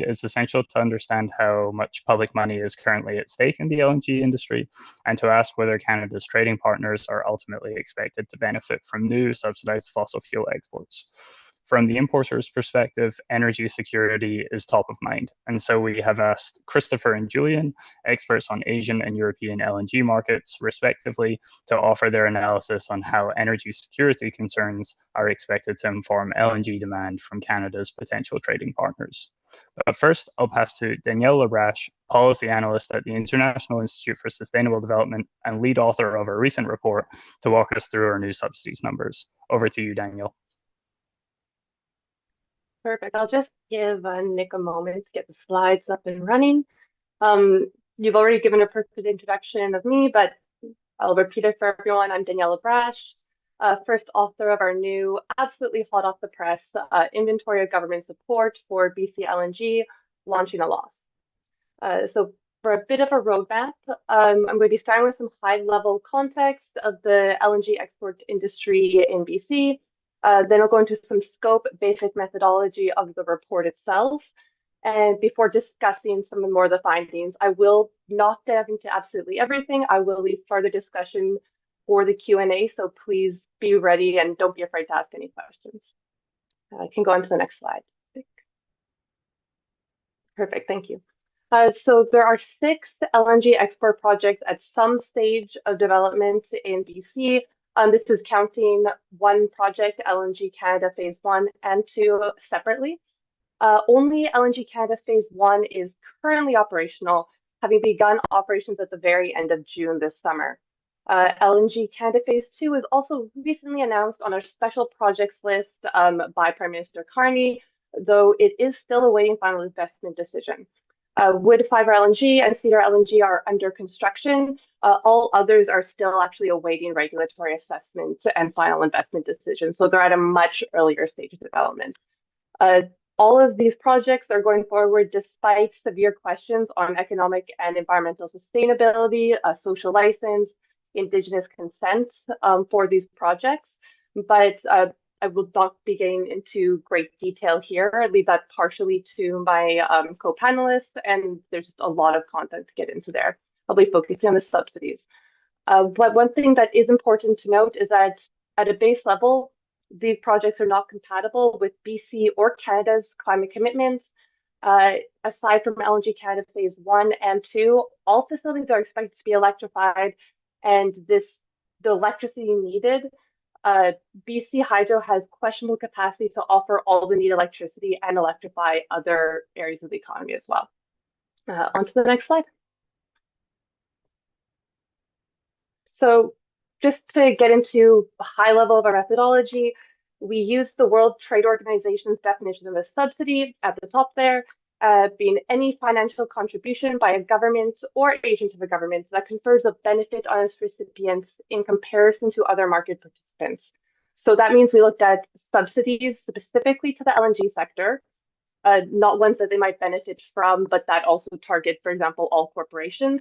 it's essential to understand how much public money is currently at stake in the LNG industry and to ask whether Canada's trading partners are ultimately expected to benefit from new subsidized fossil fuel exports. From the importer's perspective, energy security is top of mind. And so we have asked Christopher and Julian, experts on Asian and European LNG markets, respectively, to offer their analysis on how energy security concerns are expected to inform LNG demand from Canada's potential trading partners. But first, I'll pass to Danielle Labrache, policy analyst at the International Institute for Sustainable Development and lead author of a recent report, to walk us through our new subsidies numbers. Over to you, Danielle. Perfect. I'll just give Nick a moment to get the slides up and running. You've already given a perfect introduction of me, but I'll repeat it for everyone. I'm Danielle Labrache, first author of our new, absolutely hot off the press, inventory of government support for BC LNG, launching a loss. So for a bit of a roadmap, I'm going to be starting with some high-level context of the LNG export industry in BC. Then I'll go into some scope, basic methodology of the report itself. And before discussing some more of the findings, I will not dive into absolutely everything. I will leave further discussion for the Q&A, so please be ready and don't be afraid to ask any questions. I can go on to the next slide. Perfect, thank you. So there are 6 LNG export projects at some stage of development in BC. This is counting one project, LNG Canada Phase 1 and 2 separately. Only LNG Canada Phase 1 is currently operational, having begun operations at the very end of June this summer. LNG Canada Phase 2 was also recently announced on our special projects list by Prime Minister Carney, though it is still awaiting final investment decision. Woodfibre LNG and Cedar LNG are under construction. All others are still actually awaiting regulatory assessments and final investment decisions, so they're at a much earlier stage of development. All of these projects are going forward despite severe questions on economic and environmental sustainability, social license, Indigenous consent for these projects. But I will not be getting into great detail here. I leave that partially to my co-panelists, and there's a lot of content to get into there. I'll be focusing on the subsidies. But one thing that is important to note is that at a base level, these projects are not compatible with BC or Canada's climate commitments. Aside from LNG Canada Phase 1 and 2, all facilities are expected to be electrified, and the electricity needed, BC Hydro has questionable capacity to offer all the needed electricity and electrify other areas of the economy as well. On to the next slide. So just to get into the high level of our methodology, we use the World Trade Organization's definition of a subsidy at the top there, being any financial contribution by a government or agent of a government that confers a benefit on its recipients in comparison to other market participants. So that means we looked at subsidies specifically to the LNG sector, not ones that they might benefit from, but that also target, for example, all corporations,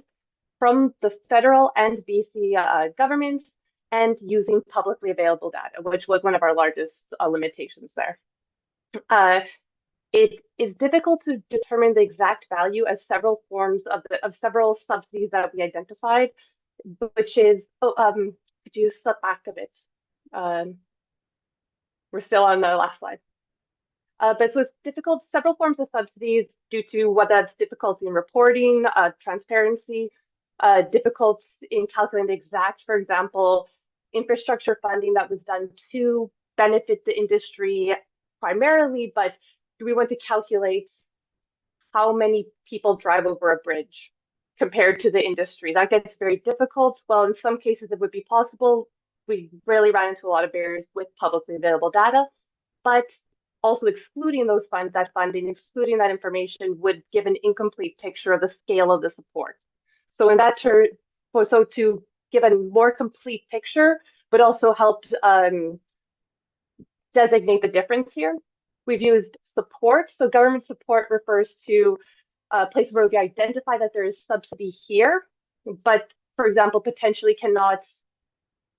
from the federal and BC governments, and using publicly available data, which was one of our largest limitations there. It is difficult to determine the exact value as several forms of several subsidies that we identified, which is, could you step back a bit? We're still on the last slide. But so it's difficult, several forms of subsidies due to whether that's difficulty in reporting, transparency, difficult in calculating the exact, for example, infrastructure funding that was done to benefit the industry primarily, but do we want to calculate how many people drive over a bridge compared to the industry? That gets very difficult. Well, in some cases it would be possible. We rarely ran into a lot of barriers with publicly available data, but also excluding those funds, that funding, excluding that information would give an incomplete picture of the scale of the support. So in that turn, so to give a more complete picture, but also help designate the difference here, we've used support. So government support refers to a place where we identify that there is subsidy here, but for example, potentially cannot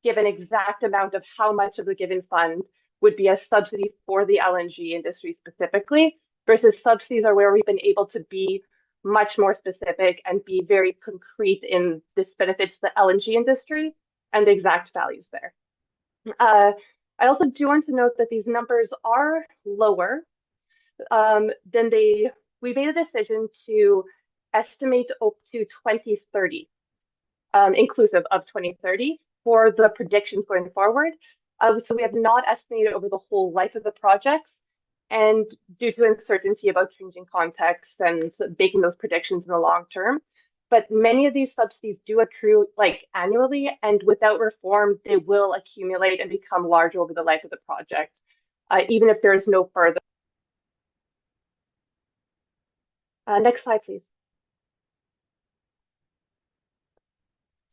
give an exact amount of how much of the given fund would be a subsidy for the LNG industry specifically. versus subsidies are where we've been able to be much more specific and be very concrete in this benefits the LNG industry and the exact values there. I also do want to note that these numbers are lower than we made a decision to estimate up to 2030, inclusive of 2030 for the predictions going forward. So we have not estimated over the whole life of the projects, and due to uncertainty about changing contexts and making those predictions in the long term. But many of these subsidies do accrue like annually, and without reform, they will accumulate and become large over the life of the project, even if there is no further. Next slide, please.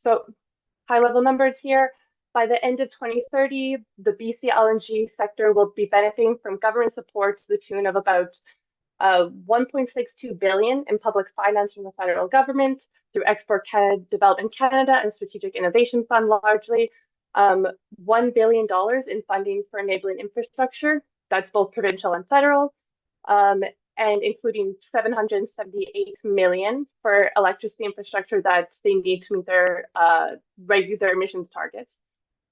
So high-level numbers here. By the end of 2030, the BC LNG sector will be benefiting from government support to the tune of about 1.62 billion in public finance from the federal government through Export Canada, Development Canada, and Strategic Innovation Fund largely. $1 billion in funding for enabling infrastructure. That's both provincial and federal. And including 778 million for electricity infrastructure that they need to meet their regular emissions targets.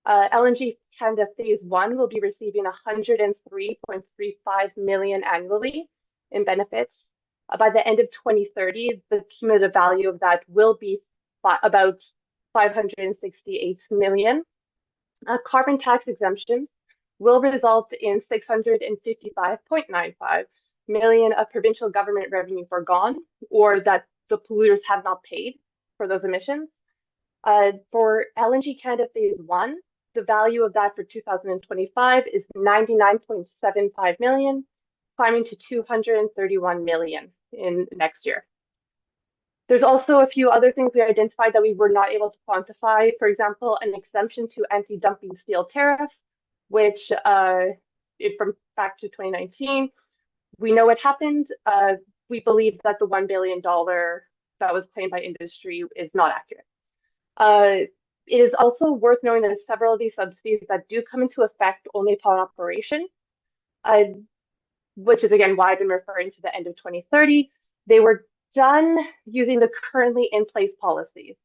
LNG Canada Phase 1 will be receiving 103.35 million annually in benefits. By the end of 2030, the cumulative value of that will be about 568 million. Carbon tax exemptions will result in 655.95 million of provincial government revenue forgone, or that the polluters have not paid for those emissions. For LNG Canada Phase 1, the value of that for 2025 is 99.75 million, climbing to 231 million in next year. There's also a few other things we identified that we were not able to quantify. For example, an exemption to anti-dumping steel tariff, which from back to 2019, we know what happened. We believe that the $1 billion that was claimed by industry is not accurate. It is also worth knowing that several of these subsidies that do come into effect only upon operation, which is again why I've been referring to the end of 2030, they were done using the currently in place policies.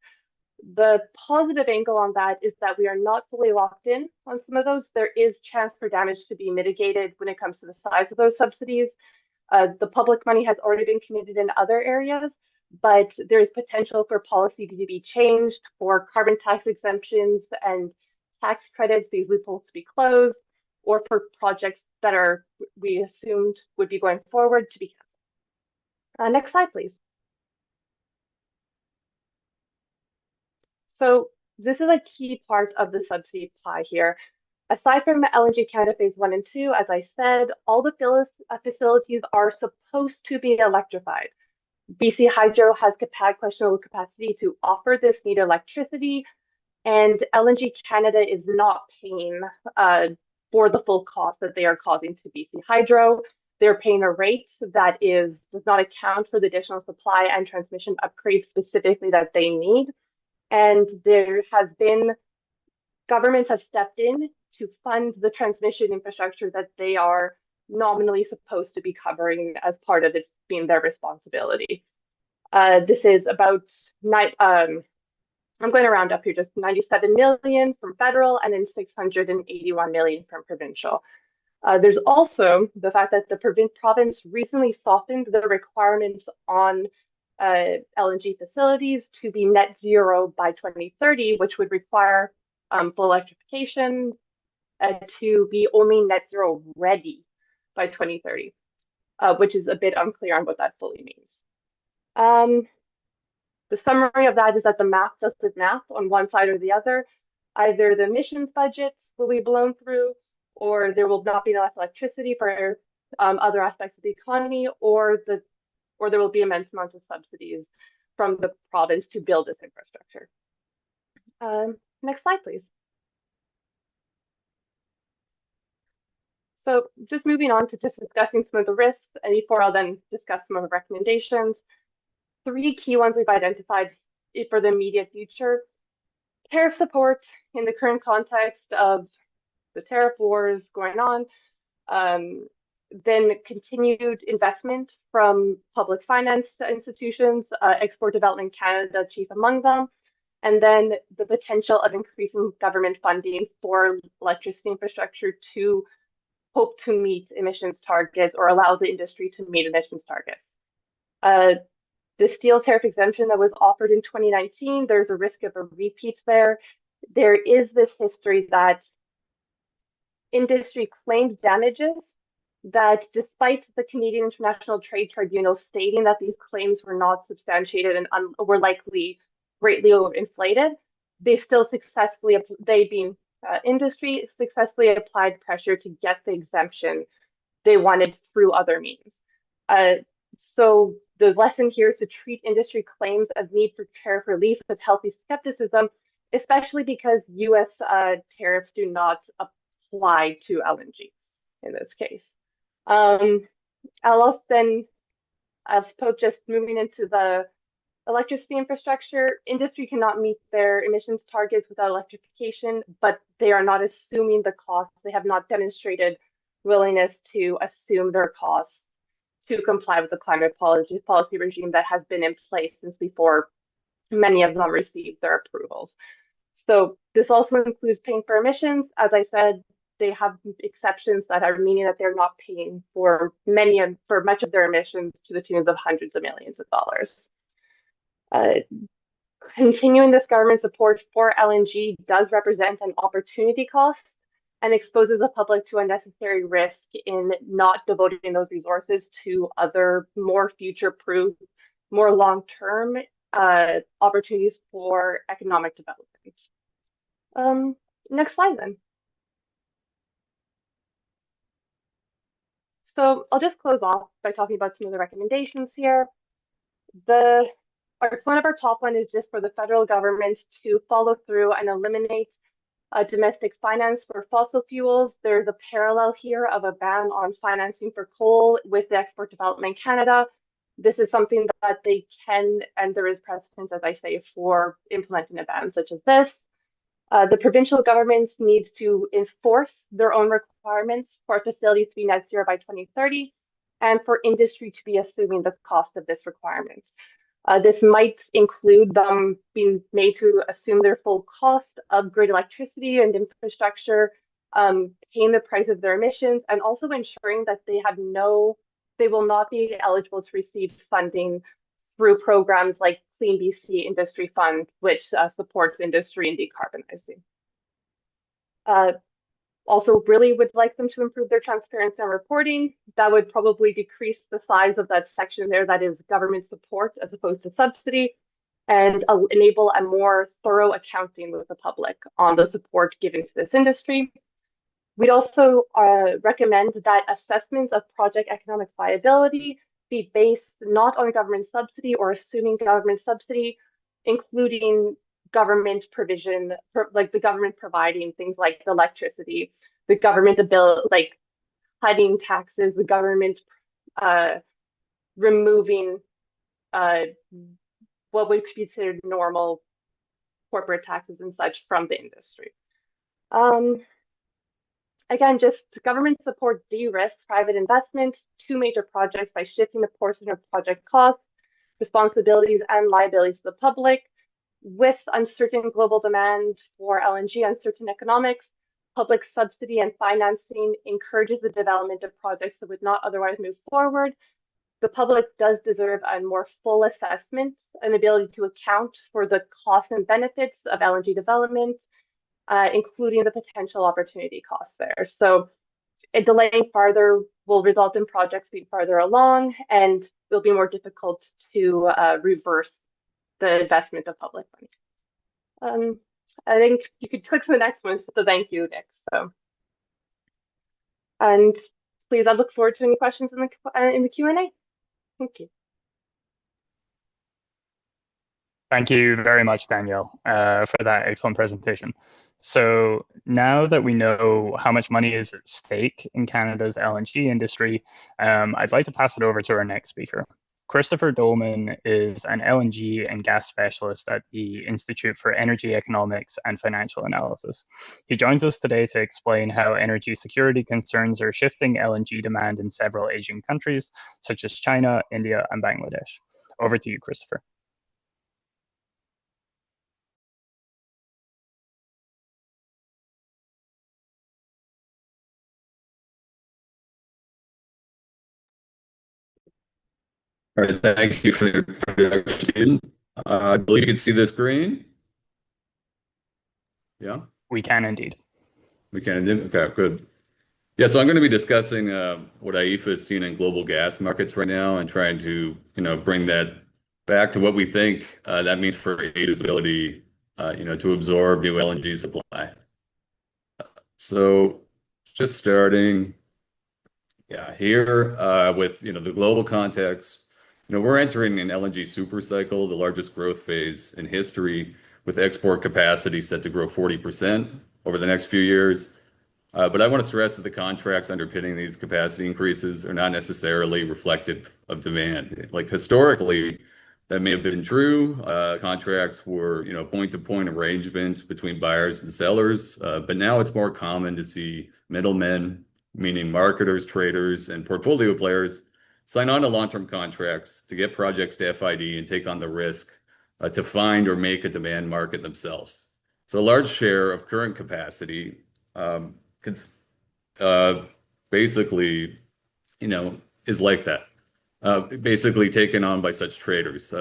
The positive angle on that is that we are not fully locked in on some of those. There is chance for damage to be mitigated when it comes to the size of those subsidies. The public money has already been committed in other areas, but there's potential for policy to be changed, for carbon tax exemptions and tax credits, these loopholes to be closed, or for projects that we assumed would be going forward to be canceled. Next slide, please. So this is a key part of the subsidy pie here. Aside from LNG Canada Phase 1 and 2, as I said, all the facilities are supposed to be electrified. BC Hydro has questionable capacity to offer this needed electricity, and LNG Canada is not paying for the full cost that they are causing to BC Hydro. They're paying a rate that does not account for the additional supply and transmission upgrades specifically that they need. And there has been, governments have stepped in to fund the transmission infrastructure that they are nominally supposed to be covering as part of it being their responsibility. This is about, I'm going to round up here, just 97 million from federal and then 681 million from provincial. There's also the fact that the province recently softened the requirements on LNG facilities to be net zero by 2030, which would require full electrification to be only net zero ready by 2030, which is a bit unclear on what that fully means. The summary of that is that the math doesn't math on one side or the other. Either the emissions budgets will be blown through, or there will not be enough electricity for other aspects of the economy, or there will be immense amounts of subsidies from the province to build this infrastructure. Next slide, please. So just moving on to just discussing some of the risks, and before I'll then discuss some of the recommendations. 3 key ones we've identified for the immediate future. Tariff support in the current context of the tariff wars going on, then continued investment from public finance institutions, Export Development Canada chief among them, and then the potential of increasing government funding for electricity infrastructure to hope to meet emissions targets or allow the industry to meet emissions targets. The steel tariff exemption that was offered in 2019, there's a risk of a repeat there. There is this history that industry claimed damages that despite the Canadian International Trade Tribunal stating that these claims were not substantiated and were likely greatly overinflated, they still successfully, they being industry, successfully applied pressure to get the exemption they wanted through other means. So the lesson here is to treat industry claims of need for tariff relief with healthy skepticism, especially because US tariffs do not apply to LNG in this case. I'll also then, I suppose, just moving into the electricity infrastructure, industry cannot meet their emissions targets without electrification, but they are not assuming the costs. They have not demonstrated willingness to assume their costs to comply with the climate policy regime that has been in place since before many of them received their approvals. So this also includes paying for emissions. As I said, they have exceptions that are meaning that they're not paying for much of their emissions to the tunes of hundreds of millions of dollars. Continuing this government support for LNG does represent an opportunity cost and exposes the public to unnecessary risk in not devoting those resources to other more future-proof, more long-term opportunities for economic development. Next slide then. So I'll just close off by talking about some of the recommendations here. One of our top one is just for the federal government to follow through and eliminate domestic finance for fossil fuels. There's a parallel here of a ban on financing for coal with the Export Development Canada. This is something that they can, and there is precedent, as I say, for implementing a ban such as this. The provincial governments need to enforce their own requirements for facilities to be net zero by 2030 and for industry to be assuming the cost of this requirement. This might include them being made to assume their full cost of grid electricity and infrastructure, paying the price of their emissions, and also ensuring that they will not be eligible to receive funding through programs like Clean BC Industry Fund, which supports industry in decarbonizing. Also really would like them to improve their transparency and reporting. That would probably decrease the size of that section there that is government support as opposed to subsidy, and enable a more thorough accounting with the public on the support given to this industry. We'd also recommend that assessments of project economic viability be based not on government subsidy or assuming government subsidy, including government provision, like the government providing things like electricity, the government like cutting taxes, the government removing what would be considered normal corporate taxes and such from the industry. Again, just government support de-risks private investments to major projects by shifting the portion of project costs, responsibilities, and liabilities to the public. With uncertain global demand for LNG, uncertain economics, public subsidy and financing encourages the development of projects that would not otherwise move forward. The public does deserve a more full assessment and ability to account for the costs and benefits of LNG development, including the potential opportunity costs there. So delaying farther will result in projects being farther along, and it'll be more difficult to reverse the investment of public money. I think you could click to the next one, so thank you, Nick. So, and please, I look forward to any questions in the Q&A. Thank you. Thank you very much, Danielle, for that excellent presentation. So now that we know how much money is at stake in Canada's LNG industry, I'd like to pass it over to our next speaker. Christopher Dolman is an LNG and gas specialist at the Institute for Energy Economics and Financial Analysis. He joins us today to explain how energy security concerns are shifting LNG demand in several Asian countries, such as China, India, and Bangladesh. Over to you, Christopher. All right, thank you for the introduction. I believe you can see the screen. Yeah, We can indeed. we can. Okay, good. Yeah, so I'm going to be discussing what IEFA is seeing in global gas markets right now and trying to, bring that back to what we think that means for Asia's ability, to absorb new LNG supply. So just starting. Yeah, here with the global context, we're entering an LNG super cycle, the largest growth phase in history, with export capacity set to grow 40% over the next few years. But I want to stress that the contracts underpinning these capacity increases are not necessarily reflective of demand. Like historically, that may have been true. Contracts were, point-to-point arrangements between buyers and sellers. But now it's more common to see middlemen, meaning marketers, traders, and portfolio players, sign on to long-term contracts to get projects to FID and take on the risk to find or make a demand market themselves. So a large share of current capacity uh, basically, is like that. Basically taken on by such traders,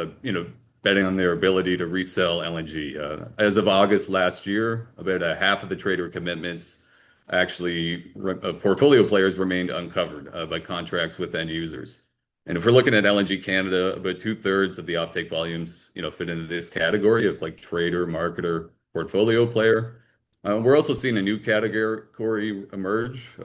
betting on their ability to resell LNG. As of August last year, about a half of the trader commitments actually, portfolio players remained uncovered by contracts with end users. And if we're looking at LNG Canada, about two-thirds of the offtake volumes, fit into this category of like trader, marketer, portfolio player. We're also seeing a new category emerge,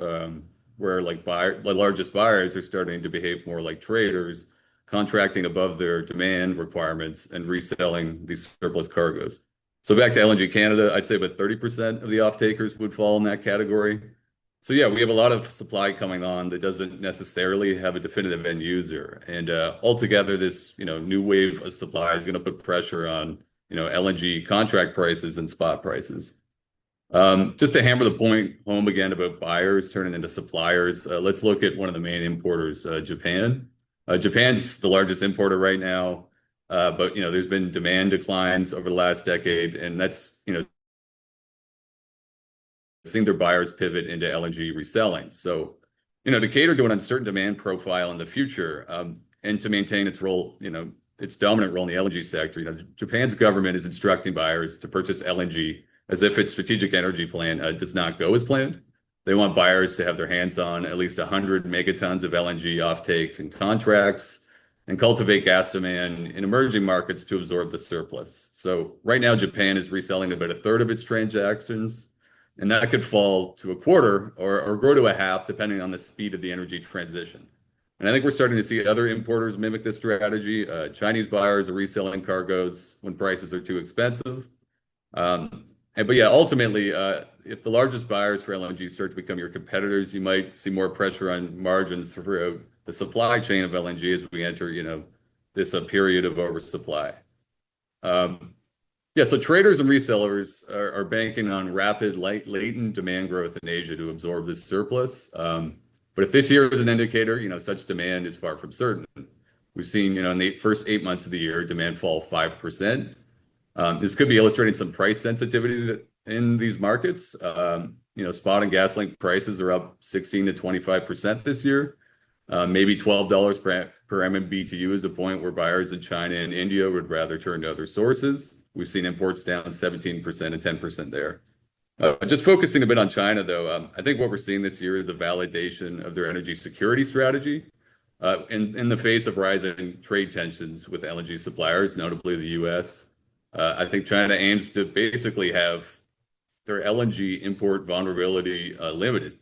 where the largest buyers are starting to behave more like traders, contracting above their demand requirements and reselling these surplus cargoes. So back to LNG Canada, I'd say about 30% of the off-takers would fall in that category. So yeah, we have a lot of supply coming on that doesn't necessarily have a definitive end user. And altogether, this new wave of supply is going to put pressure on LNG contract prices and spot prices. Just to hammer the point home again about buyers turning into suppliers, let's look at one of the main importers, Japan. Japan's the largest importer right now, but there's been demand declines over the last decade, and that's seeing their buyers pivot into LNG reselling. So, to cater to an uncertain demand profile in the future, and to maintain its role, its dominant role in the LNG sector, Japan's government is instructing buyers to purchase LNG as if its strategic energy plan does not go as planned. They want buyers to have their hands on at least 100 megatons of LNG offtake and contracts and cultivate gas demand in emerging markets to absorb the surplus. So right now, Japan is reselling about a third of its transactions, and that could fall to a quarter or grow to a half, depending on the speed of the energy transition. And I think we're starting to see other importers mimic this strategy. Chinese buyers are reselling cargoes when prices are too expensive. But yeah, ultimately, if the largest buyers for LNG start to become your competitors, you might see more pressure on margins throughout the supply chain of LNG as we enter, this period of oversupply. Yeah, so traders and resellers are banking on rapid, latent demand growth in Asia to absorb this surplus. But if this year is an indicator, such demand is far from certain. We've seen, in the first 8 months of the year, demand fall 5%. This could be illustrating some price sensitivity in these markets. Spot and gas link prices are up 16 to 25% this year. Maybe $12 per MMBTU is a point where buyers in China and India would rather turn to other sources. We've seen imports down 17% and 10% there. Just focusing a bit on China, though, I think what we're seeing this year is a validation of their energy security strategy. In the face of rising trade tensions with LNG suppliers, notably the US, I think China aims to basically have their LNG import vulnerability limited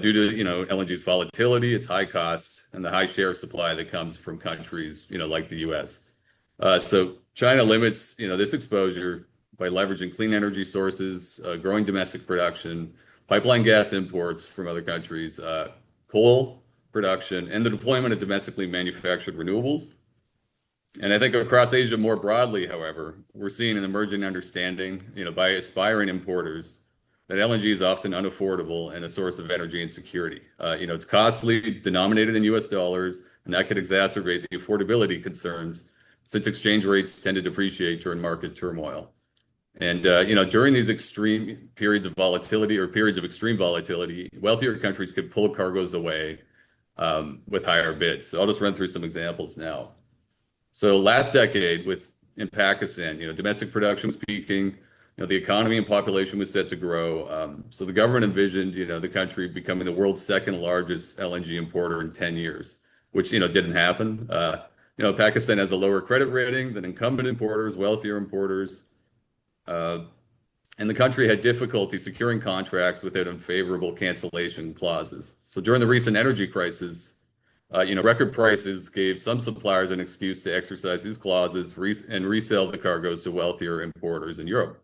due to LNG's volatility, its high cost, and the high share of supply that comes from countries like the US. So China limits this exposure by leveraging clean energy sources, growing domestic production, pipeline gas imports from other countries, coal production, and the deployment of domestically manufactured renewables. And I think across Asia more broadly, however, we're seeing an emerging understanding, by aspiring importers that LNG is often unaffordable and a source of energy insecurity. It's costly, denominated in US dollars, and that could exacerbate the affordability concerns since exchange rates tend to depreciate during market turmoil. And during these extreme periods of volatility or periods of extreme volatility, wealthier countries could pull cargoes away with higher bids. So I'll just run through some examples now. So last decade, in Pakistan, domestic production was peaking. The economy and population was set to grow. So the government envisioned, the country becoming the world's second largest LNG importer in 10 years, which, didn't happen. Pakistan has a lower credit rating than incumbent importers, wealthier importers. And the country had difficulty securing contracts without unfavorable cancellation clauses. So during the recent energy crisis, record prices gave some suppliers an excuse to exercise these clauses and resell the cargoes to wealthier importers in Europe.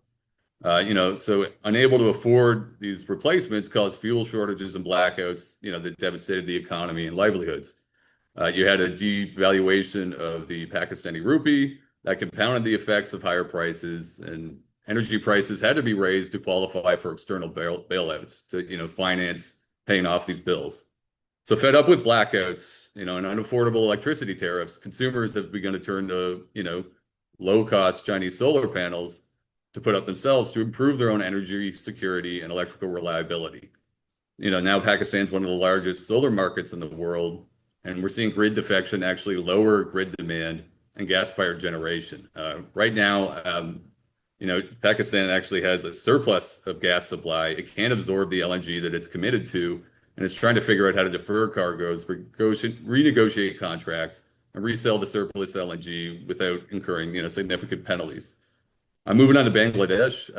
So unable to afford these replacements caused fuel shortages and blackouts, that devastated the economy and livelihoods. You had a devaluation of the Pakistani rupee that compounded the effects of higher prices, and energy prices had to be raised to qualify for external bailouts to, finance paying off these bills. So fed up with blackouts, and unaffordable electricity tariffs, consumers have begun to turn to, low-cost Chinese solar panels to put up themselves to improve their own energy security and electrical reliability. Now Pakistan's one of the largest solar markets in the world, and we're seeing grid defection actually lower grid demand and gas-fired generation. Right now, Pakistan actually has a surplus of gas supply. It can't absorb the LNG that it's committed to, and it's trying to figure out how to defer cargoes, renegotiate contracts, and resell the surplus LNG without incurring, significant penalties. I'm moving on to Bangladesh.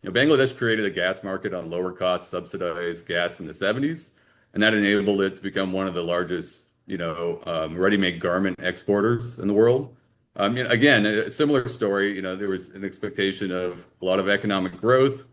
Bangladesh created a gas market on lower cost subsidized gas in the 70s, and that enabled it to become one of the largest, ready-made garment exporters in the world. Again, a similar story. There was an expectation of a lot of economic growth,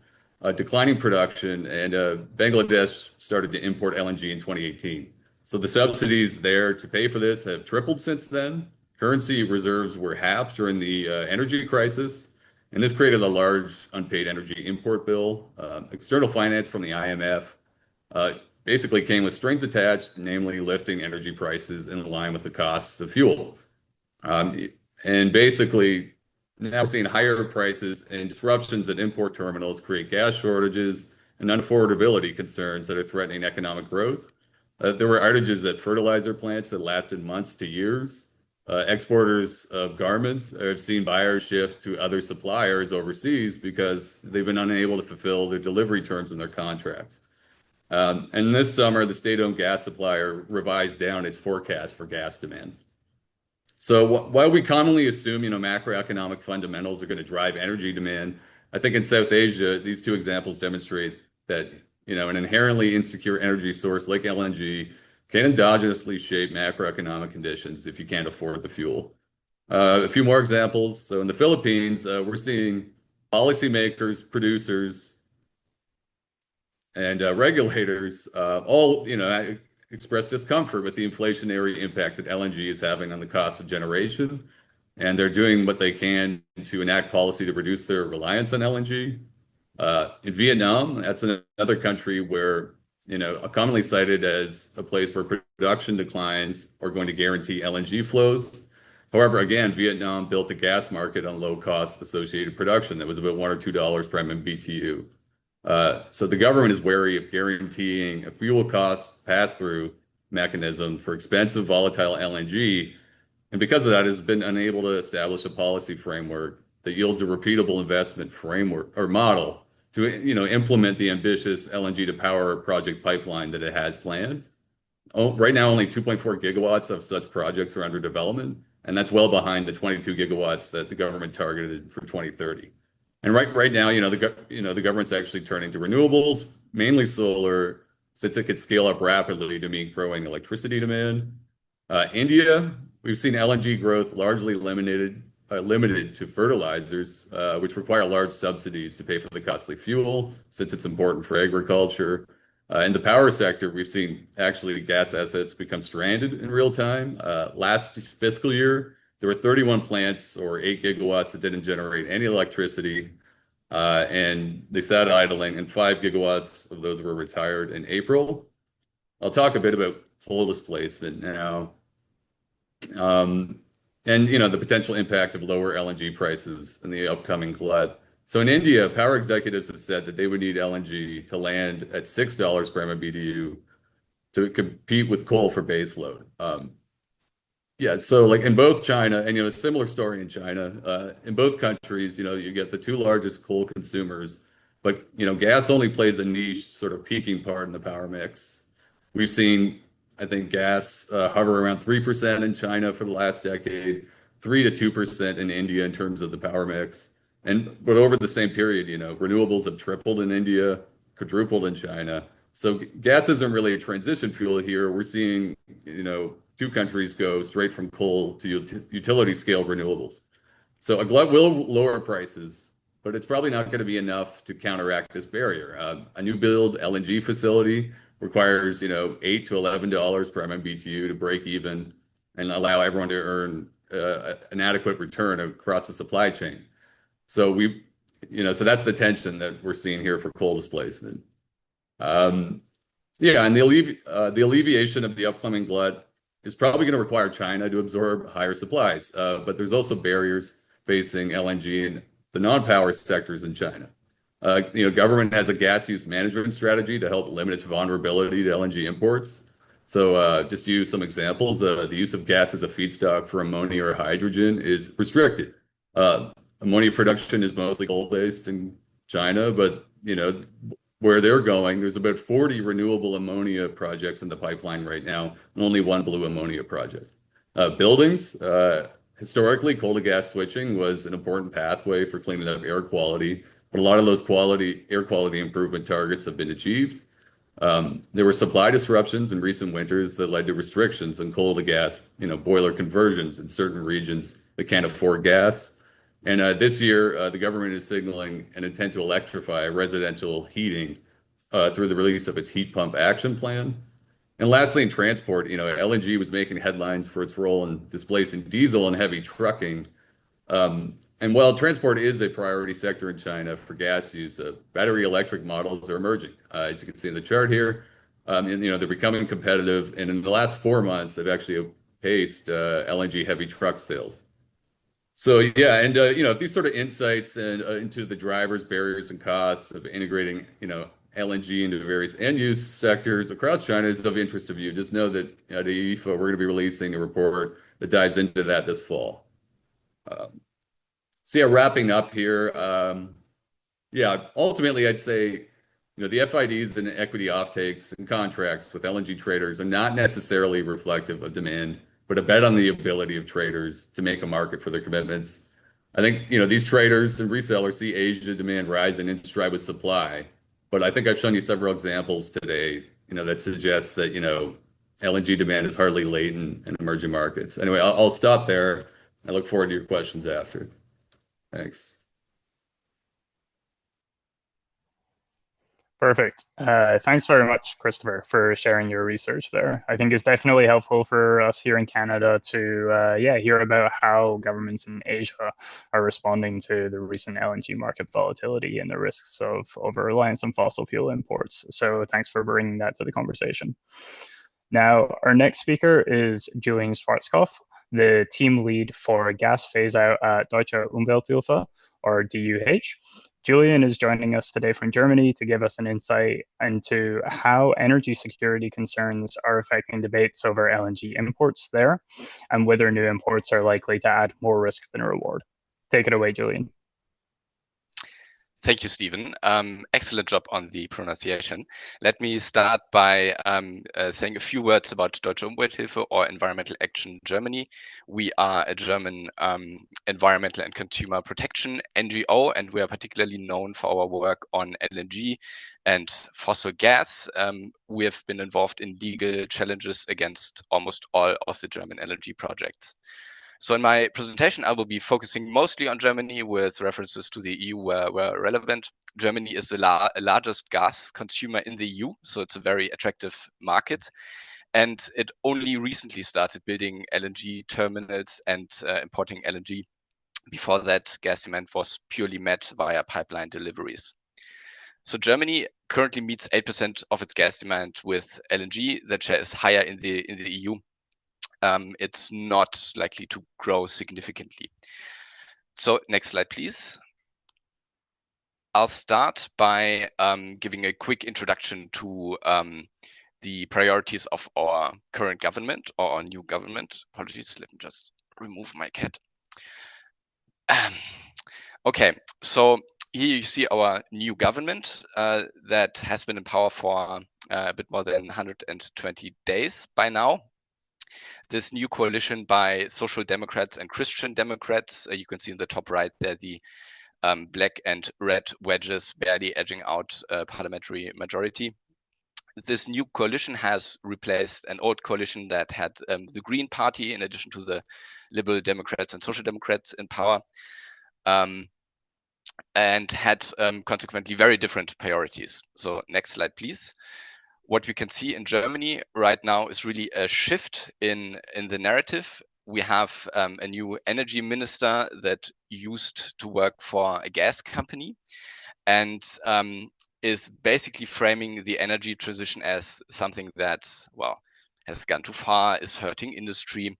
declining production, and Bangladesh started to import LNG in 2018. So the subsidies there to pay for this have tripled since then. Currency reserves were halved during the energy crisis, and this created a large unpaid energy import bill. External finance from the IMF basically came with strings attached, namely lifting energy prices in line with the costs of fuel. And basically, now we're seeing higher prices and disruptions at import terminals create gas shortages and unaffordability concerns that are threatening economic growth. There were outages at fertilizer plants that lasted months to years. Exporters of garments have seen buyers shift to other suppliers overseas because they've been unable to fulfill their delivery terms in their contracts. And this summer, the state-owned gas supplier revised down its forecast for gas demand. So while we commonly assume, macroeconomic fundamentals are going to drive energy demand, I think in South Asia, these two examples demonstrate that, an inherently insecure energy source like LNG can endogenously shape macroeconomic conditions if you can't afford the fuel. A few more examples. So in the Philippines, we're seeing policymakers, producers, and regulators all, express discomfort with the inflationary impact that LNG is having on the cost of generation. And they're doing what they can to enact policy to reduce their reliance on LNG. In Vietnam, that's another country where, commonly cited as a place where production declines are going to guarantee LNG flows. However, again, Vietnam built a gas market on low cost associated production that was about $1 or $2 per MMBTU. So the government is wary of guaranteeing a fuel cost pass-through mechanism for expensive volatile LNG, and because of that, has been unable to establish a policy framework that yields a repeatable investment framework or model to implement the ambitious LNG to power project pipeline that it has planned. Right now, only 2.4 gigawatts of such projects are under development, and that's well behind the 22 gigawatts that the government targeted for 2030. And right now, the government's actually turning to renewables, mainly solar, since it could scale up rapidly to meet growing electricity demand. India, we've seen LNG growth largely limited to fertilizers, which require large subsidies to pay for the costly fuel, since it's important for agriculture. In the power sector, we've seen actually gas assets become stranded in real time. Last fiscal year, there were 31 plants or 8 gigawatts that didn't generate any electricity, and they sat idling, and 5 gigawatts of those were retired in April. I'll talk a bit about coal displacement now, and the potential impact of lower LNG prices in the upcoming glut. So in India, power executives have said that they would need LNG to land at $6 per MMBTU to compete with coal for baseload. Yeah, so like in both China and a similar story in China, in both countries, you get the two largest coal consumers, but gas only plays a niche sort of peaking part in the power mix. We've seen, I think, gas hover around 3% in China for the last decade, 3 to 2% in India in terms of the power mix. But over the same period, renewables have tripled in India, quadrupled in China. So gas isn't really a transition fuel here. We're seeing, two countries go straight from coal to utility scale renewables. So a glut will lower prices, but it's probably not going to be enough to counteract this barrier. A new build LNG facility requires, $8 to $11 per MMBTU to break even and allow everyone to earn an adequate return across the supply chain. So so that's the tension that we're seeing here for coal displacement. Yeah, and the alleviation of the upcoming glut is probably going to require China to absorb higher supplies. But there's also barriers facing LNG in the non-power sectors in China. Government has a gas use management strategy to help limit its vulnerability to LNG imports. So just to use some examples, the use of gas as a feedstock for ammonia or hydrogen is restricted. Ammonia production is mostly coal-based in China, but where they're going, there's about 40 renewable ammonia projects in the pipeline right now, and only one blue ammonia project. Buildings, historically, coal to gas switching was an important pathway for cleaning up air quality, but a lot of those air quality improvement targets have been achieved. There were supply disruptions in recent winters that led to restrictions on coal to gas, boiler conversions in certain regions that can't afford gas. And this year, the government is signaling an intent to electrify residential heating through the release of its heat pump action plan. And lastly, in transport, LNG was making headlines for its role in displacing diesel and heavy trucking. And while transport is a priority sector in China for gas use, battery electric models are emerging. As you can see in the chart here, and they're becoming competitive. And in the last 4 months, they've actually outpaced LNG heavy truck sales. So yeah, and if these sort of insights into the drivers, barriers, and costs of integrating LNG into various end-use sectors across China is of interest to you, just know that at IFA, we're going to be releasing a report that dives into that this fall. So yeah, wrapping up here, ultimately I'd say the FIDs and equity offtakes and contracts with LNG traders are not necessarily reflective of demand, but a bet on the ability of traders to make a market for their commitments. I think these traders and resellers see Asia demand rising in stride with supply, but I think I've shown you several examples today, that suggest that LNG demand is hardly latent in emerging markets. Anyway, I'll stop there. I look forward to your questions after. Thanks. Perfect. Thanks very much, Christopher, for sharing your research there. I think it's definitely helpful for us here in Canada to hear about how governments in Asia are responding to the recent LNG market volatility and the risks of over-reliance on fossil fuel imports. So thanks for bringing that to the conversation. Now, our next speaker is Julian Schwarzkopf, the team lead for gas phase-out at Deutsche Umwelthilfe, or DUH. Julian is joining us today from Germany to give us an insight into how energy security concerns are affecting debates over LNG imports there, and whether new imports are likely to add more risk than reward. Take it away, Julian. Thank you, Stephen. Excellent job on the pronunciation. Let me start by saying a few words about Deutsche Umwelthilfe, or Environmental Action Germany. We are a German environmental and consumer protection NGO, and we are particularly known for our work on LNG and fossil gas. We have been involved in legal challenges against almost all of the German LNG projects. So in my presentation, I will be focusing mostly on Germany with references to the EU where relevant. Germany is the largest gas consumer in the EU, so it's a very attractive market. and it only recently started building LNG terminals and importing LNG. Before that, gas demand was purely met via pipeline deliveries. So Germany currently meets 8% of its gas demand with LNG. That share is higher in the EU. It's not likely to grow significantly. So next slide, please. I'll start by giving a quick introduction to the priorities of our current government or our new government. Apologies, let me just remove my cat. Okay, so here you see our new government that has been in power for a bit more than 120 days by now. This new coalition by Social Democrats and Christian Democrats, you can see in the top right there the black and red wedges barely edging out a parliamentary majority. This new coalition has replaced an old coalition that had the Green Party in addition to the Liberal Democrats and Social Democrats in power, and had consequently very different priorities. So next slide, please. What we can see in Germany right now is really a shift in the narrative. We have a new energy minister that used to work for a gas company and is basically framing the energy transition as something that, well, has gone too far, is hurting industry,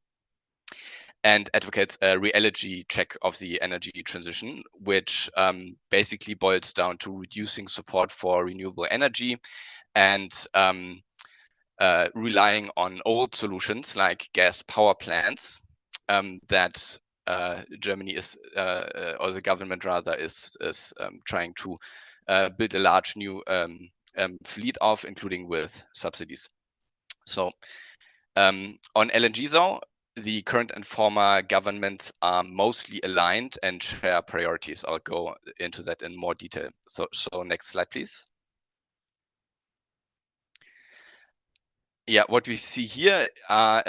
and advocates a reality check of the energy transition, which basically boils down to reducing support for renewable energy and relying on old solutions like gas power plants that Germany is, or the government rather, is trying to build a large new fleet of, including with subsidies. So on LNG though, the current and former governments are mostly aligned and share priorities. I'll go into that in more detail. So next slide, please. Yeah, what we see here are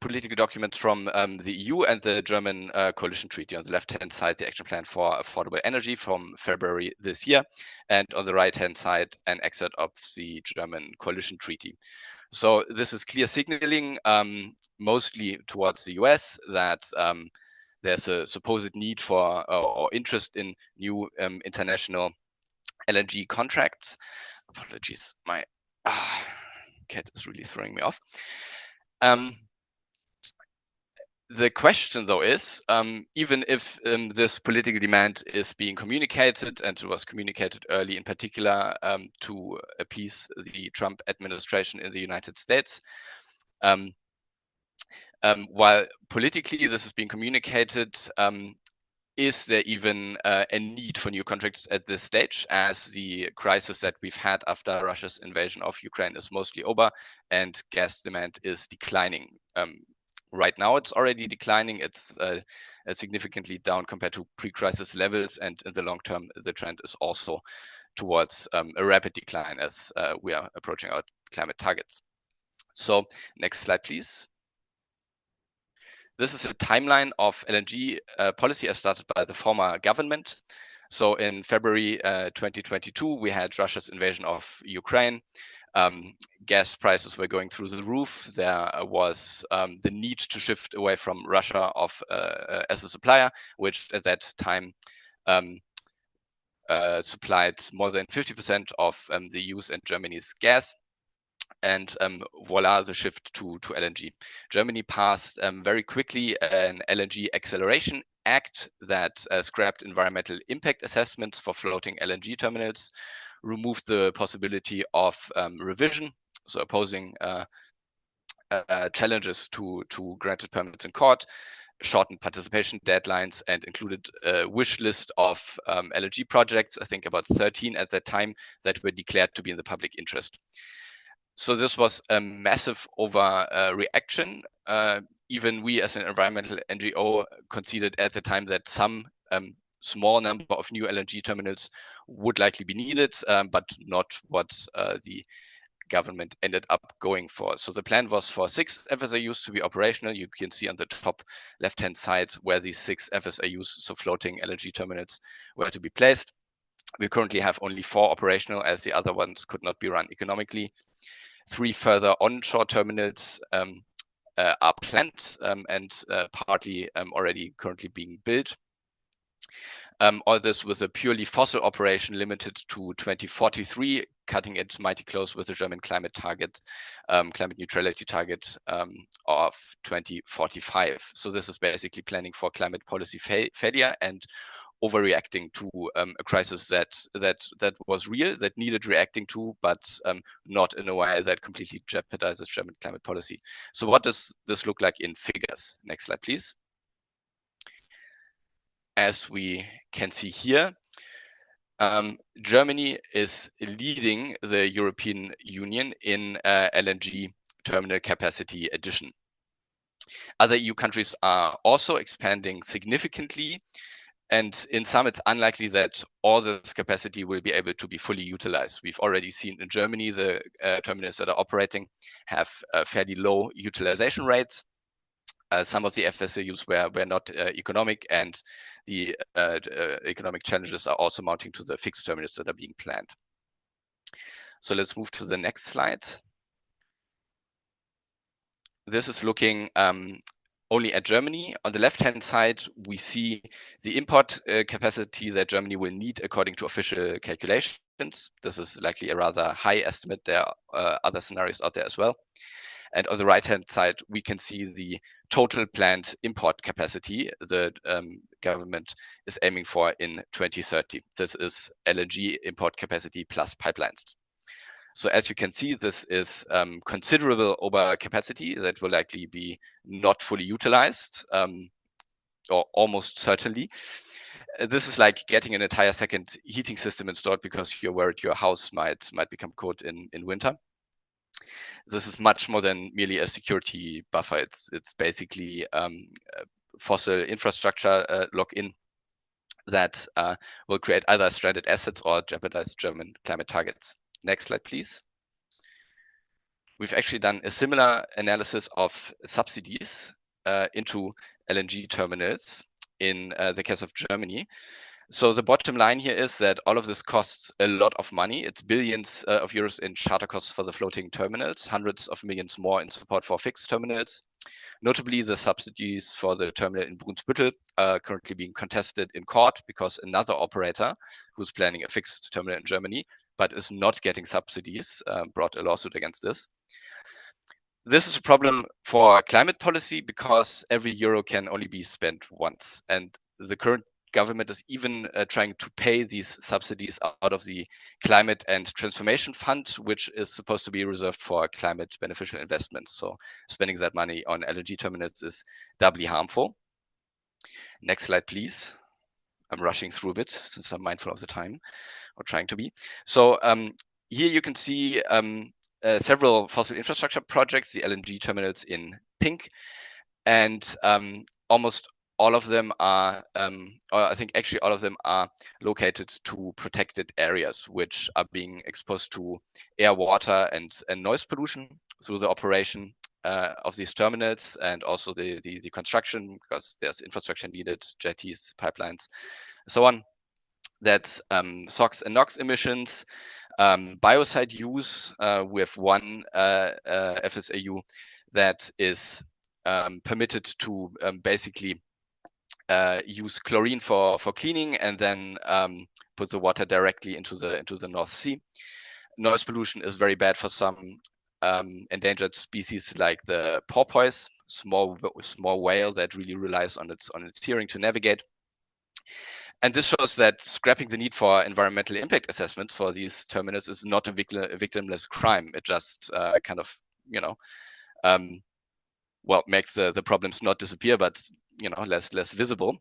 political documents from the EU and the German coalition treaty. On the left-hand side, the action plan for affordable energy from February this year, and on the right-hand side, an excerpt of the German coalition treaty. So this is clear signaling, mostly towards the US, that there's a supposed need for or interest in new international LNG contracts. Apologies, my cat is really throwing me off. The question, though, is even if this political demand is being communicated, and it was communicated early in particular to appease the Trump administration in the United States, while politically this is being communicated, is there even a need for new contracts at this stage, as the crisis that we've had after Russia's invasion of Ukraine is mostly over and gas demand is declining? Right now, it's already declining. It's significantly down compared to pre-crisis levels, and in the long term, the trend is also towards a rapid decline as we are approaching our climate targets. So next slide, please. This is a timeline of LNG policy as started by the former government. So in February 2022, we had Russia's invasion of Ukraine. Gas prices were going through the roof. There was the need to shift away from Russia as a supplier, which at that time supplied more than 50% of the EU's and Germany's gas. And voila, the shift to LNG. Germany passed very quickly an LNG Acceleration Act that scrapped environmental impact assessments for floating LNG terminals, removed the possibility of revision, so opposing challenges to granted permits in court, shortened participation deadlines, and included a wish list of LNG projects, I think about 13 at that time, that were declared to be in the public interest. So this was a massive overreaction. Even we as an environmental NGO considered at the time that some small number of new LNG terminals would likely be needed, but not what the government ended up going for. So the plan was for 6 FSRUs to be operational. You can see on the top left-hand side where these 6 FSRUs, so floating LNG terminals, were to be placed. We currently have only 4 operational, as the other ones could not be run economically. 3 further onshore terminals are planned and partly already currently being built. All this with a purely fossil operation limited to 2043, cutting it mighty close with the German climate target, climate neutrality target of 2045. So this is basically planning for climate policy failure and overreacting to a crisis that was real, that needed reacting to, but not in a way that completely jeopardizes German climate policy. So what does this look like in figures? Next slide, please. As we can see here, Germany is leading the European Union in LNG terminal capacity addition. Other EU countries are also expanding significantly, and in some it's unlikely that all this capacity will be able to be fully utilized. We've already seen in Germany the terminals that are operating have fairly low utilization rates. Some of the FSRUs were not economic, and the economic challenges are also mounting to the fixed terminals that are being planned. So let's move to the next slide. This is looking only at Germany. On the left-hand side, we see the import capacity that Germany will need according to official calculations. This is likely a rather high estimate. There are other scenarios out there as well. And on the right-hand side, we can see the total planned import capacity the government is aiming for in 2030. This is LNG import capacity plus pipelines. So as you can see, this is considerable overcapacity that will likely be not fully utilized, or almost certainly. This is like getting an entire second heating system installed because you're worried your house might become cold in winter. This is much more than merely a security buffer. It's basically fossil infrastructure lock-in that will create either stranded assets or jeopardize German climate targets. Next slide, please. We've actually done a similar analysis of subsidies into LNG terminals in the case of Germany. So the bottom line here is that all of this costs a lot of money. It's billions of euros in charter costs for the floating terminals, hundreds of millions more in support for fixed terminals. Notably, the subsidies for the terminal in Brunsbüttel are currently being contested in court because another operator who's planning a fixed terminal in Germany but is not getting subsidies brought a lawsuit against this. This is a problem for climate policy because every euro can only be spent once, and the current government is even trying to pay these subsidies out of the Climate and Transformation Fund, which is supposed to be reserved for climate beneficial investments. So spending that money on LNG terminals is doubly harmful. Next slide, please. I'm rushing through a bit since I'm mindful of the time, or trying to be. So here you can see several fossil infrastructure projects, the LNG terminals in pink, and almost all of them are, or I think actually all of them are located to protected areas, which are being exposed to air, water, and noise pollution through the operation of these terminals, and also the construction, because there's infrastructure needed, jetties, pipelines, so on. That's SOx and NOx emissions, biocide use. We have one FSRU that is permitted to basically use chlorine for cleaning and then put the water directly into the North Sea. Noise pollution is very bad for some endangered species like the porpoise, small whale that really relies on its hearing to navigate. And this shows that scrapping the need for environmental impact assessment for these terminals is not a victimless crime. It just kind of, well, makes the problems not disappear, but less visible,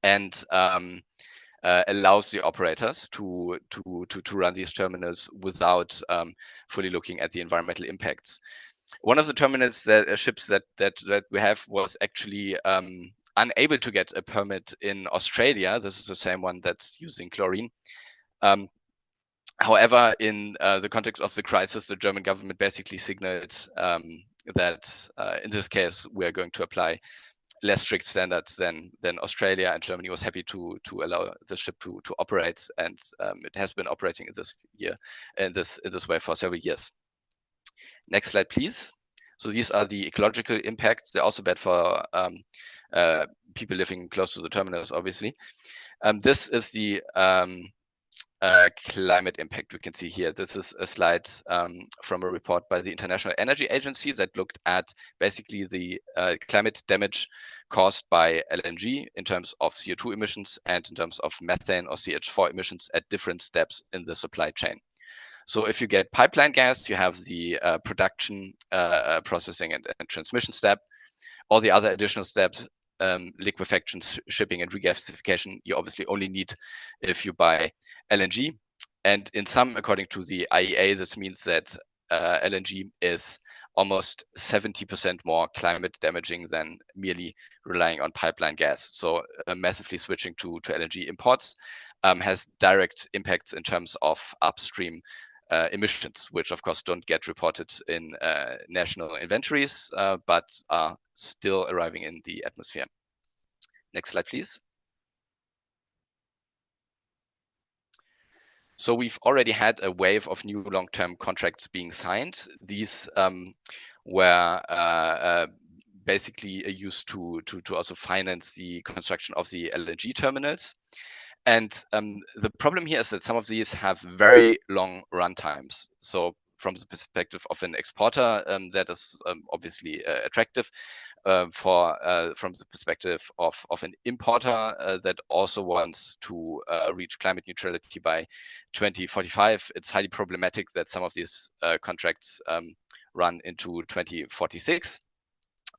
and allows the operators to run these terminals without fully looking at the environmental impacts. One of the terminals ships that we have was actually unable to get a permit in Australia. This is the same one that's using chlorine. However, in the context of the crisis, the German government basically signaled that in this case, we are going to apply less strict standards than Australia, and Germany was happy to allow the ship to operate, and it has been operating in this way for several years. Next slide, please. So these are the ecological impacts. They're also bad for people living close to the terminals, obviously. This is the climate impact we can see here. This is a slide from a report by the International Energy Agency that looked at basically the climate damage caused by LNG in terms of CO2 emissions and in terms of methane or CH4 emissions at different steps in the supply chain. So if you get pipeline gas, you have the production, processing, and transmission step. All the other additional steps, liquefaction, shipping, and regasification, you obviously only need if you buy LNG. And in some, according to the IEA, this means that LNG is almost 70% more climate damaging than merely relying on pipeline gas. So massively switching to LNG imports has direct impacts in terms of upstream emissions, which of course don't get reported in national inventories, but are still arriving in the atmosphere. Next slide, please. So we've already had a wave of new long-term contracts being signed. These were basically used to also finance the construction of the LNG terminals. And the problem here is that some of these have very long run times. So from the perspective of an exporter, that is obviously attractive. From the perspective of an importer that also wants to reach climate neutrality by 2045, it's highly problematic that some of these contracts run into 2046.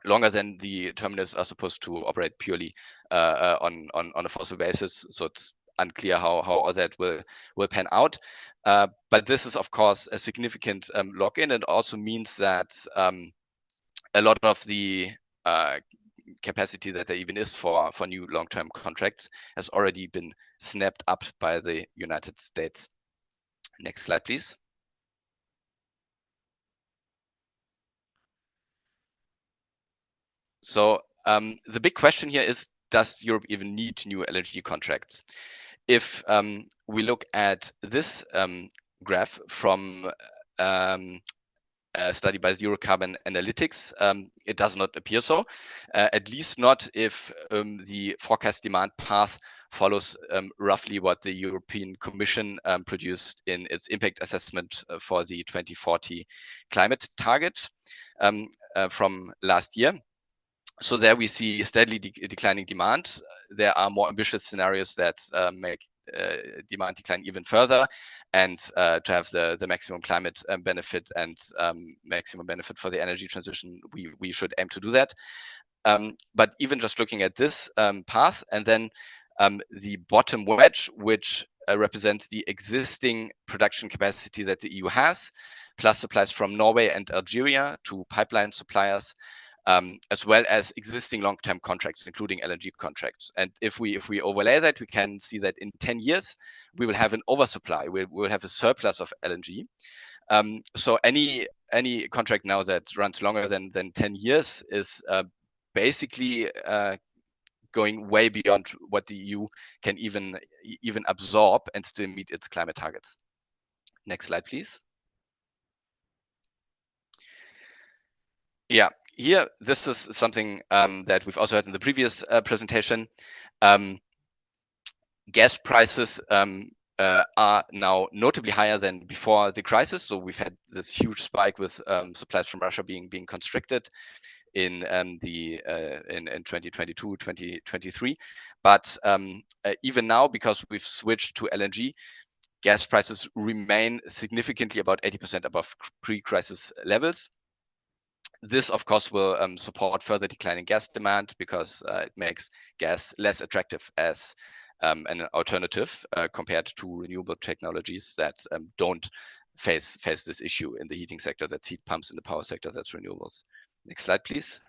Longer than the terminals are supposed to operate purely on a fossil basis. So it's unclear how all that will pan out. But this is, of course, a significant lock-in. It also means that a lot of the capacity that there even is for new long-term contracts has already been snapped up by the United States. Next slide, please. So the big question here is, does Europe even need new LNG contracts? If we look at this graph from a study by Zero Carbon Analytics, it does not appear so, at least not if the forecast demand path follows roughly what the European Commission produced in its impact assessment for the 2040 climate target from last year. So there we see steadily declining demand. There are more ambitious scenarios that make demand decline even further, and to have the maximum climate benefit and maximum benefit for the energy transition, we should aim to do that. But even just looking at this path, and then the bottom wedge, which represents the existing production capacity that the EU has, plus supplies from Norway and Algeria to pipeline suppliers, as well as existing long-term contracts, including LNG contracts. And if we overlay that, we can see that in 10 years, we will have an oversupply. We will have a surplus of LNG. So any contract now that runs longer than 10 years is basically going way beyond what the EU can even absorb and still meet its climate targets. Next slide, please. Yeah. Here, this is something that we've also heard in the previous presentation. Gas prices are now notably higher than before the crisis. So we've had this huge spike with supplies from Russia being constricted in 2022, 2023. But even now, because we've switched to LNG, gas prices remain significantly about 80% above pre-crisis levels. This, of course, will support further declining gas demand because it makes gas less attractive as an alternative compared to renewable technologies that don't face this issue in the heating sector. That's heat pumps. In the power sector, that's renewables. Next slide, please.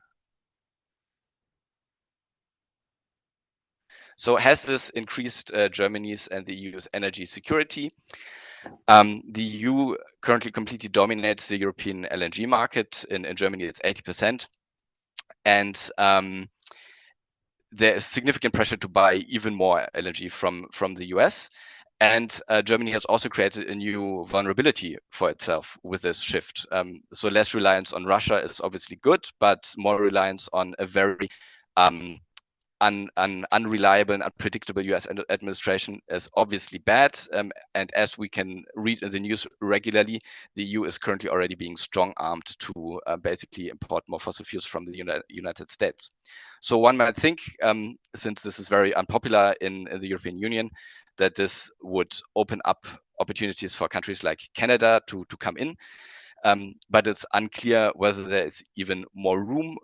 So has this increased Germany's and the EU's energy security? The EU currently completely dominates the European LNG market. In Germany, it's 80%. And there is significant pressure to buy even more LNG from the US. And Germany has also created a new vulnerability for itself with this shift. So less reliance on Russia is obviously good, but more reliance on a very unreliable and unpredictable US administration is obviously bad. And as we can read in the news regularly, the EU is currently already being strong-armed to basically import more fossil fuels from the United States. So one might think, since this is very unpopular in the European Union, that this would open up opportunities for countries like Canada to come in. But it's unclear whether there is even more room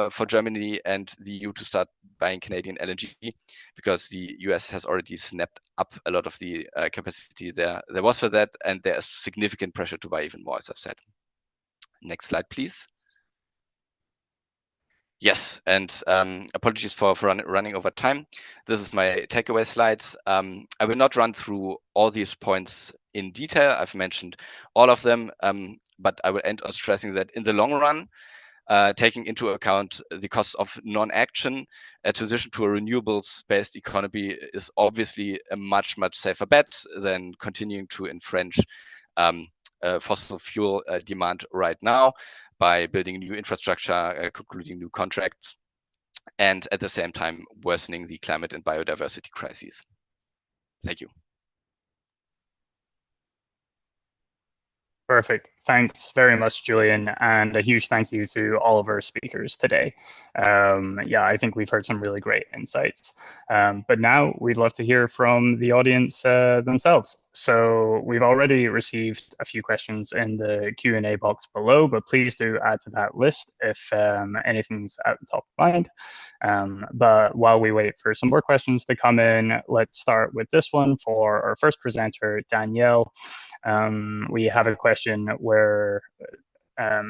for Germany and the EU to start buying Canadian LNG, because the US has already snapped up a lot of the capacity there was for that, and there is significant pressure to buy even more, as I've said. Next slide, please. Yes, and apologies for running over time. This is my takeaway slides. I will not run through all these points in detail. I've mentioned all of them, but I will end on stressing that in the long run, taking into account the costs of non-action, a transition to a renewables-based economy is obviously a much safer bet than continuing to entrench fossil fuel demand right now by building new infrastructure, concluding new contracts, and at the same time worsening the climate and biodiversity crises. Thank you. Perfect. Thanks very much, Julian, and a huge thank you to all of our speakers today. Yeah, I think we've heard some really great insights. But now we'd love to hear from the audience themselves. So we've already received a few questions in the Q&A box below, but please do add to that list if anything's at the top of mind. But while we wait for some more questions to come in, let's start with this one for our first presenter, Danielle. We have a question where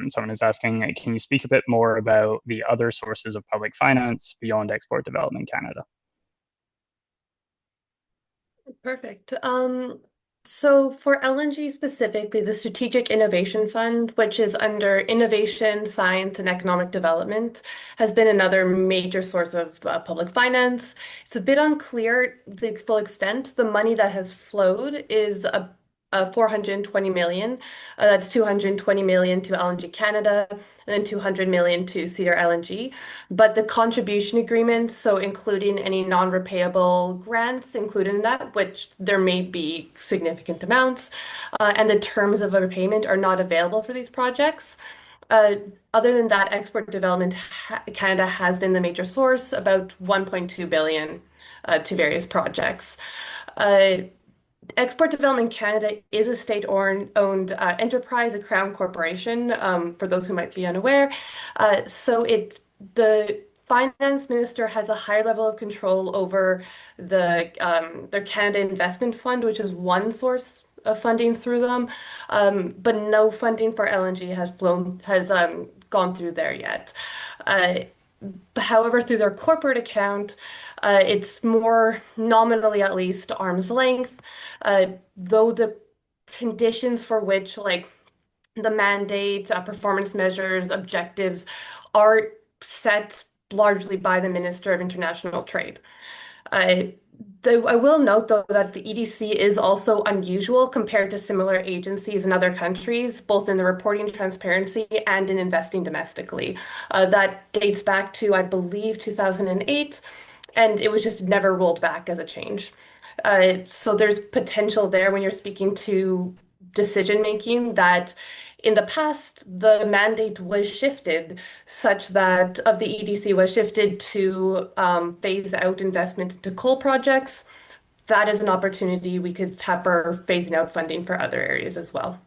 someone is asking, can you speak a bit more about the other sources of public finance beyond Export Development Canada? Perfect. So for LNG specifically, the Strategic Innovation Fund, which is under Innovation, Science, and Economic Development, has been another major source of public finance. It's a bit unclear the full extent. The money that has flowed is 420 million. That's 220 million to LNG Canada, and then 200 million to Cedar LNG. But the contribution agreements, so including any non-repayable grants included in that, which there may be significant amounts, and the terms of a repayment are not available for these projects. Other than that, Export Development Canada has been the major source, about 1.2 billion to various projects. Export Development Canada is a state-owned enterprise, a crown corporation, for those who might be unaware. So the finance minister has a higher level of control over their Canada Investment Fund, which is one source of funding through them, but no funding for LNG has gone through there yet. However, through their corporate account, it's more nominally, at least, arm's length, though the conditions for which, like the mandate, performance measures, objectives, are set largely by the Minister of International Trade. I will note, though, that the EDC is also unusual compared to similar agencies in other countries, both in the reporting transparency and in investing domestically. That dates back to, I believe, 2008, and it was just never rolled back as a change. So there's potential there when you're speaking to decision making that in the past, the mandate was shifted such that of the EDC was shifted to phase out investment into coal projects. That is an opportunity we could have for phasing out funding for other areas as well.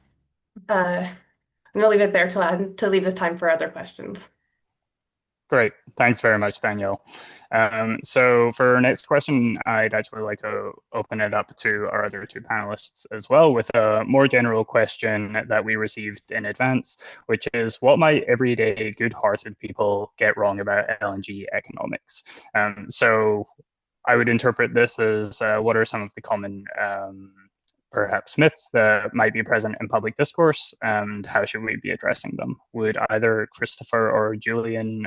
I'm going to leave it there to leave the time for other questions. Great. Thanks very much, Danielle. So for our next question, I'd actually like to open it up to our other two panelists as well with a more general question that we received in advance, which is what might everyday good-hearted people get wrong about LNG economics? So I would interpret this as what are some of the common perhaps myths that might be present in public discourse, and how should we be addressing them? Would either Christopher or Julian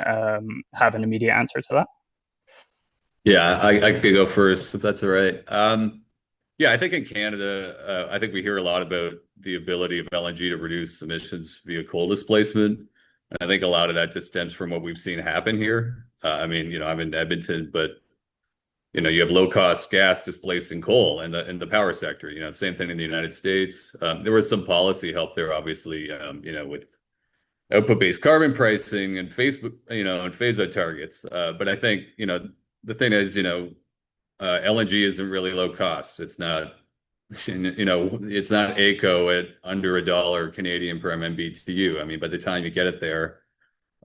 have an immediate answer to that? Yeah, I could go first if that's all right. Yeah, I think in Canada, I think we hear a lot about the ability of LNG to reduce emissions via coal displacement. And I think a lot of that just stems from what we've seen happen here. I mean, I'm in Edmonton, but you have low cost gas displacing coal in the power sector. Same thing in the United States. There was some policy help there, obviously, with output-based carbon pricing and Facebook, and phase-out targets. But I think, the thing is, LNG isn't really low cost. It's not, it's not AECO at under $1 Canadian per MMBTU. I mean, by the time you get it there,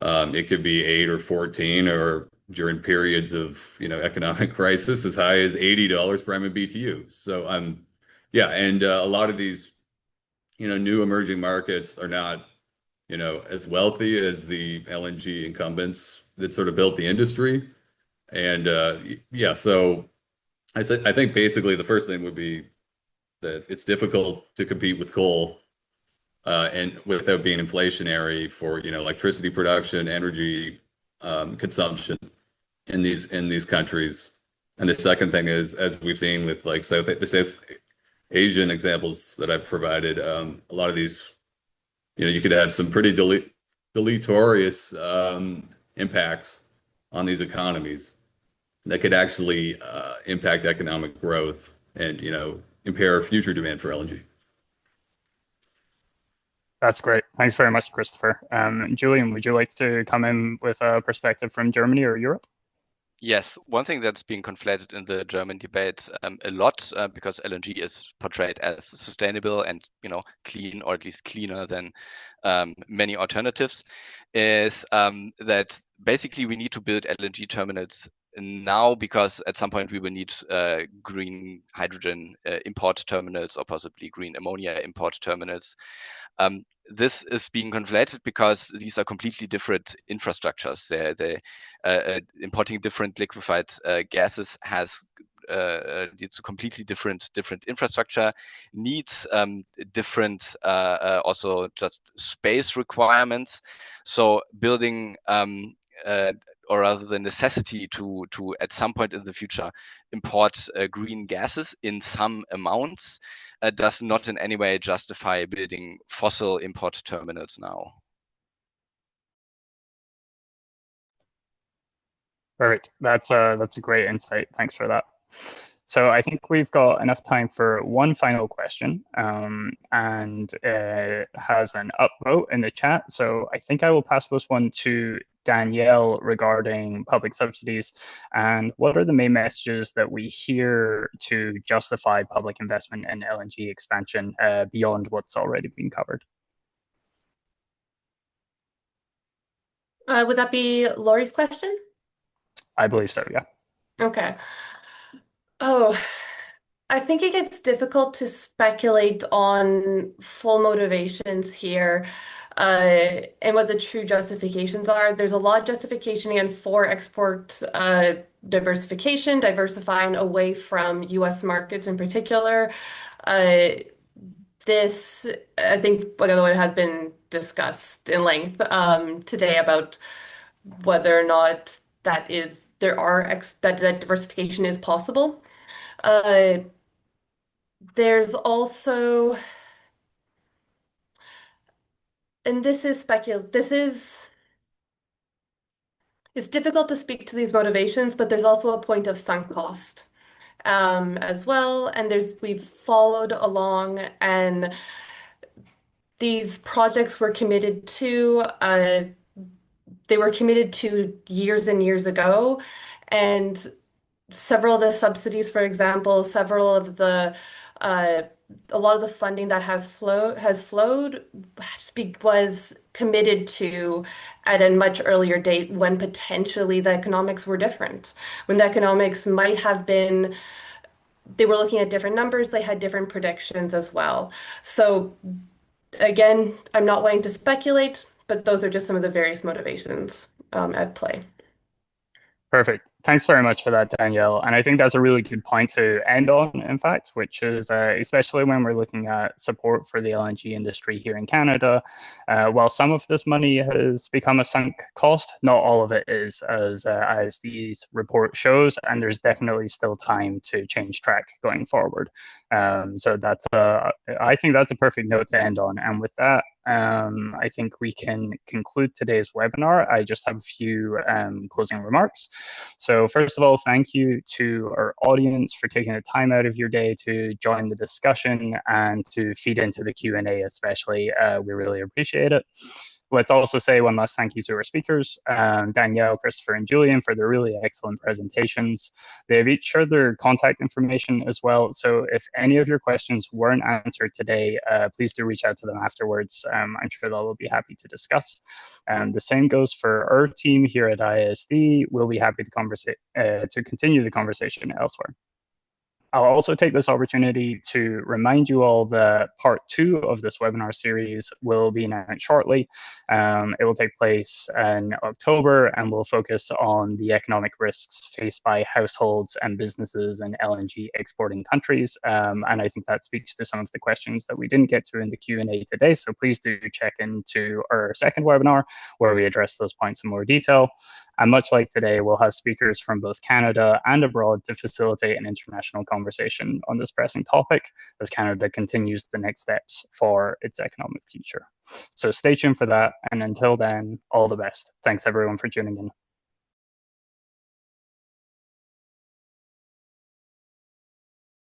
it could be 8 or 14, or during periods of, economic crisis, as high as $80 per MMBTU. So yeah, and a lot of these, new emerging markets are not, as wealthy as the LNG incumbents that sort of built the industry. And yeah, so I think basically the first thing would be that it's difficult to compete with coal and without being inflationary for electricity production, energy consumption in these countries. And the second thing is, as we've seen with like the South Asian examples that I've provided, a lot of these, you could have some pretty deleterious impacts on these economies that could actually impact economic growth and impair future demand for LNG. That's great. Thanks very much, Christopher. Julian, would you like to come in with a perspective from Germany or Europe? Yes, one thing that's being conflated in the German debate a lot, because LNG is portrayed as sustainable and clean, or at least cleaner than many alternatives, is that basically we need to build LNG terminals now because at some point we will need green hydrogen import terminals, or possibly green ammonia import terminals. This is being conflated because these are completely different infrastructures. They importing different liquefied gases has it's a completely different infrastructure, needs different also just space requirements. So building or rather the necessity to at some point in the future import green gases in some amounts does not in any way justify building fossil import terminals now. Perfect. That's a great insight. Thanks for that. So I think we've got enough time for one final question, and it has an upvote in the chat. So I think I will pass this one to Danielle regarding public subsidies and what are the main messages that we hear to justify public investment in LNG expansion beyond what's already been covered. Would that be Laurie's question? I believe so, yeah. Okay. Oh, I think it gets difficult to speculate on full motivations here, and what the true justifications are. There's a lot of justification again for export diversification, diversifying away from US markets in particular. This, I think, by the way, has been discussed in length today about whether or not that diversification is possible. There's also, and it's difficult to speak to these motivations, but there's also a point of sunk cost as well. And we've followed along, and these projects were committed to, years and years ago. And several of the subsidies, for example, a lot of the funding that has flowed was committed to at a much earlier date when potentially the economics were different. When the economics might have been, they were looking at different numbers, they had different predictions as well. So again, I'm not wanting to speculate, but those are just some of the various motivations at play. Perfect. Thanks very much for that, Danielle. And I think that's a really good point to end on, in fact, which is especially when we're looking at support for the LNG industry here in Canada. While some of this money has become a sunk cost, not all of it is, as ISD's report shows, and there's definitely still time to change track going forward. So that's I think that's a perfect note to end on. And with that, I think we can conclude today's webinar. I just have a few closing remarks. So first of all, thank you to our audience for taking the time out of your day to join the discussion and to feed into the Q&A especially. We really appreciate it. Let's also say one last thank you to our speakers, Danielle, Christopher, and Julian, for their really excellent presentations. They have each shared their contact information as well, so if any of your questions weren't answered today, please do reach out to them afterwards. I'm sure they'll be happy to discuss. The same goes for our team here at ISD. We'll be happy to continue the conversation elsewhere. I'll also take this opportunity to remind you all that part 2 of this webinar series will be announced shortly. It will take place in October and will focus on the economic risks faced by households and businesses in LNG exporting countries. And I think that speaks to some of the questions that we didn't get to in the Q&A today. So please do check into our second webinar where we address those points in more detail. And much like today, we'll have speakers from both Canada and abroad to facilitate an international conversation on this pressing topic as Canada continues the next steps for its economic future. So stay tuned for that. And until then, all the best. Thanks everyone for tuning in.